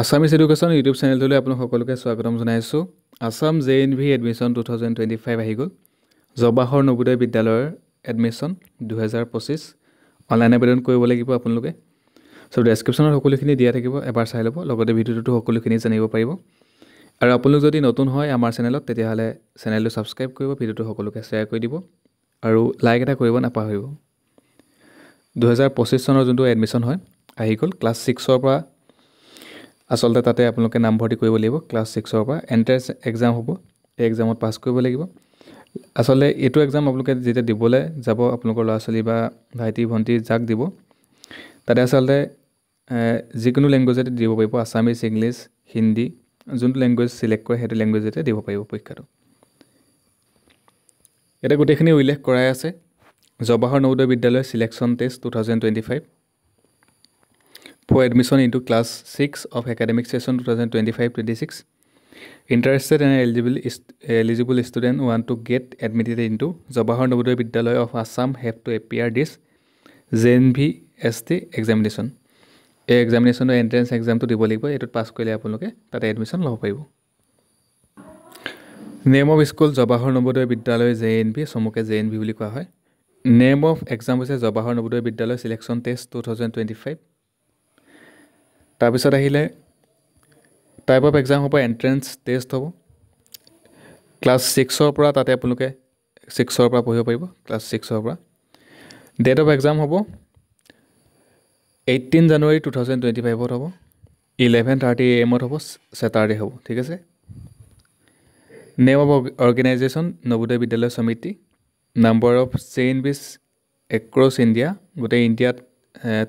Assamese education YouTube চেনেলটোলৈ আপোনাক সকলোকে স্বাগতম জনাইছোঁ। আছাম JNV এডমিশ্যন 2025 আহি গ'ল। জৱাহৰ নৱোদয় বিদ্যালয়ৰ এডমিশ্যন 2025 অনলাইন আবেদন কৰিব লাগিব আপোনালোকে। চ' ডেছক্ৰিপশ্যনত সকলোখিনি দিয়া থাকিব, এবাৰ চাই ল'ব, লগতে ভিডিঅ'টোতো সকলোখিনি জানিব পাৰিব। আৰু আপোনালোক যদি নতুন হয় আমাৰ চেনেলত, তেতিয়াহ'লে চেনেলটো ছাবস্ক্ৰাইব কৰিব, ভিডিঅ'টো সকলোকে শ্বেয়াৰ কৰি দিব আৰু লাইক এটা কৰিব নাপাহৰিব। 2025 চনৰ যোনটো এডমিশ্যন হয় আহি গ'ল। ক্লাছ 6ৰ পৰা আচলতে তাতে আপোনালোকে নামভৰ্তি কৰিব লাগিব। ক্লাছ 6ৰ পৰা এণ্ট্ৰেন্স এক্সাম হ'ব, এই এক্সামত পাছ কৰিব লাগিব। আচলতে এইটো এক্সাম আপোনালোকে যেতিয়া দিবলৈ যাব, আপোনালোকৰ ল'ৰা ছোৱালী বা ভাইটি ভণ্টি যাক দিব, তাতে আচলতে যিকোনো লেংগুৱেজতে দিব পাৰিব, আছামিজ, ইংলিছ, হিন্দী, যোনটো লেংগুৱেজ ছিলেক্ট কৰে সেইটো লেংগুৱেজতে দিব পাৰিব পৰীক্ষাটো। ইয়াতে গোটেইখিনি উল্লেখ কৰাই আছে। জৱাহৰ নৱোদয় বিদ্যালয় selection test 2025 for admission into class 6 of academic session 2025-26. Interested and eligible student want to get admitted into Jawahar Navodaya Vidyalaya of Assam have to appear this JNV-ST examination. এই এক্সামিনেশ্যনৰ এণ্ট্ৰেন্স এক্সামটো দিব লাগিব। এইটোত পাছ কৰিলে আপোনালোকে তাতে এডমিশ্যন ল'ব পাৰিব। Name of school Jawahar Navodaya বিদ্যালয় JNV, চমুকে JNV বুলি কোৱা হয়। নেম অফ এক্সাম হৈছে জৱাহৰ নৱোদয় বিদ্যালয় চিলেকশ্যন টেষ্ট 2025। তাৰপিছত আহিলে টাইপ অফ এক্সাম হ'ব, এণ্ট্ৰেন্স টেষ্ট হ'ব। ক্লাছ 6ৰ পৰা তাতে আপোনালোকে 6ৰ পৰা পঢ়িব পাৰিব, ক্লাছ 6ৰ পৰা। ডেট অফ এক্সাম হ'ব 18 জানুৱাৰী 2025 হ'ব, 11:30 AM হ'ব, ছেটাৰডে হ'ব, ঠিক আছে। নেম অফ অৰ্গেনাইজেশ্যন নৱোদয় বিদ্যালয় সমিতি। Number of JNVs across India, গোটেই ইণ্ডিয়াত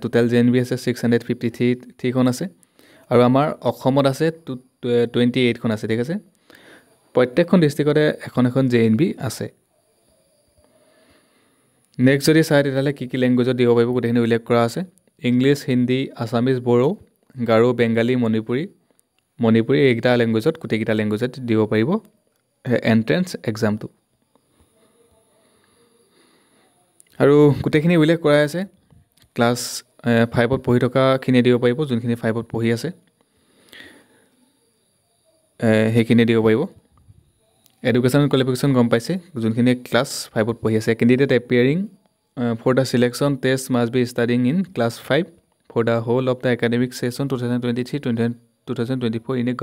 টোটেল JNV আছে 653খন আছে, আৰু আমাৰ অসমত আছে 28খন আছে, ঠিক আছে। প্ৰত্যেকখন ডিষ্ট্ৰিক্টতে এখন এখন JNV আছে। নেক্সট যদি চাই তেতিয়াহ'লে কি লেংগুৱেজত দিব পাৰিব গোটেইখিনি উল্লেখ কৰা আছে। ইংলিছ, হিন্দী, আছামিজ, বড়ো, গাৰো, বেংগালী, মণিপুৰী এইকেইটা লেংগুৱেজত, গোটেইকেইটা লেংগুৱেজত দিব পাৰিব এণ্ট্ৰেন্স এক্সামটো। আৰু গোটেইখিনি উল্লেখ কৰাই আছে। ক্লাছ 5ত পঢ়ি থকাখিনিয়ে দিব পাৰিব, যোনখিনি 5ত পঢ়ি আছে সেইখিনি দিব পাৰিব। এডুকেশ্যন কোৱালিফিকেশ্যন গম পাইছে, যোনখিনি ক্লাছ 5ত পঢ়ি আছে। Candidate appearing for the selection test must be studying in class 5 for the whole of the academic session 2023-2024 in a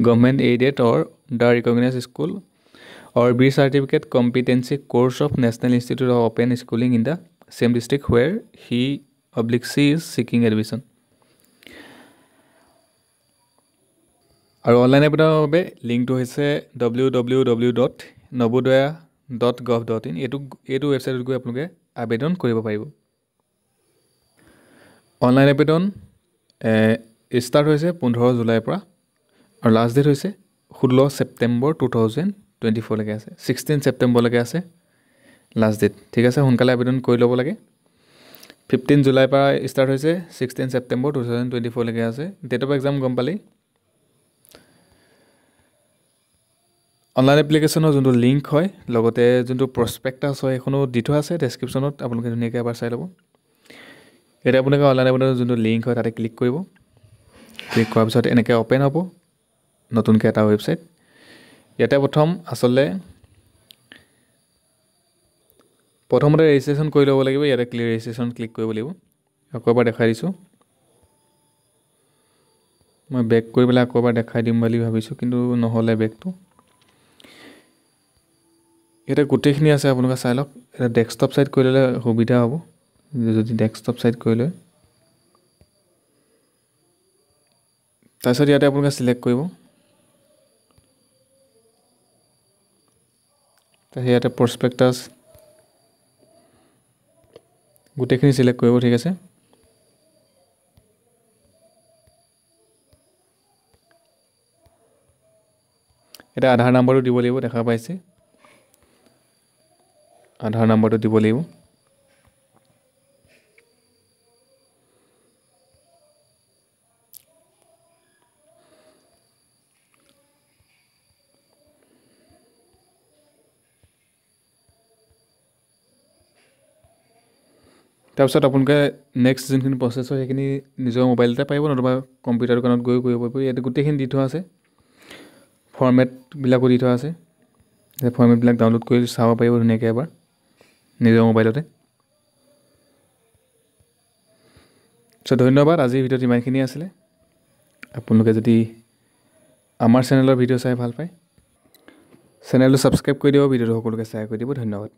government aided or the recognise school or B certificate competency course of national institute of open schooling in the same district where he/she is seeking admission। আৰু online আবেদনৰ বাবে লিংকটো হৈছে www.navodaya.gov.in। এইটো ৱেবছাইটত গৈ আপোনালোকে আবেদন কৰিব পাৰিব। অনলাইন আবেদন ষ্টাৰ্ট হৈছে 15 জুলাইৰ পৰা, আৰু লাষ্ট ডেট হৈছে 16 ছেপ্টেম্বৰ 2024লৈকে আছে, 16 ছেপ্টেম্বৰলৈকে আছে লাষ্ট ডেট, ঠিক আছে। সোনকালে আবেদন কৰি ল'ব লাগে। 15 জুলাইৰ পৰা ষ্টাৰ্ট হৈছে, 16 ছেপ্টেম্বৰ 2024লৈকে আছে। ডেট অফ এক্সাম গম পালেই। অনলাইন এপ্লিকেশ্যনৰ যোনটো লিংক হয়, লগতে যোনটো প্ৰস্পেক্টাছ হয়, সেইখনো দি থোৱা আছে ডেছক্ৰিপশ্যনত, আপোনালোকে ধুনীয়াকৈ এবাৰ চাই ল'ব। এতিয়া আপোনালোকে অনলাইন আবেদনৰ যোনটো লিংক হয় তাতে ক্লিক কৰিব। ক্লিক কৰাৰ পিছত এনেকৈ অ'পেন হ'ব নতুনকৈ এটা ৱেবছাইট। ইয়াতে প্ৰথমতে ৰেজিষ্ট্ৰেশ্যন কৰি ল'ব লাগিব। ইয়াতে ৰেজিষ্ট্ৰেশ্যন ক্লিক কৰিব লাগিব। আকৌ এবাৰ দেখাই দিছোঁ, মই বেক কৰি পেলাই আকৌ এবাৰ দেখাই দিম বুলি ভাবিছোঁ, কিন্তু নহ'লে বেকটো। ইয়াতে গোটেইখিনি আছে, আপোনালোকে চাই লওক। এটা ডেস্কটপ ছাইট কৰি ল'লে সুবিধা হ'ব, যদি ডেস্কটপ ছাইট কৰি লয়। তাৰপিছত ইয়াতে আপোনালোকে ছিলেক্ট কৰিব। তাৰপিছত ইয়াতে প্ৰস্পেক্টাছ গোটেইখিনি ছিলেক্ট কৰিব, ঠিক আছে। এতিয়া আধাৰ নাম্বাৰটো দিব লাগিব, দেখা পাইছে, আধাৰ নাম্বাৰটো দিব লাগিব। তাৰপিছত আপোনালোকে নেক্সট যোনখিনি প্ৰচেছ হয় সেইখিনি নিজৰ মোবাইলতে পাৰিব, নতুবা কম্পিউটাৰ দোকানত গৈও কৰিব পাৰিব। ইয়াতে গোটেইখিনি দি থোৱা আছে, ফৰ্মেটবিলাকো দি থোৱা আছে। সেই ফৰ্মেটবিলাক ডাউনলোড কৰি চাব পাৰিব ধুনীয়াকৈ এবাৰ নিজৰ মোবাইলতে। চ' ধন্যবাদ, আজিৰ ভিডিঅ'ত ইমানখিনি আছিলে। আপোনালোকে যদি আমাৰ চেনেলৰ ভিডিঅ' চাই ভাল পায়, চেনেলটো ছাবস্ক্ৰাইব কৰি দিব, ভিডিঅ'টো সকলোকে শ্বেয়াৰ কৰি দিব। ধন্যবাদ।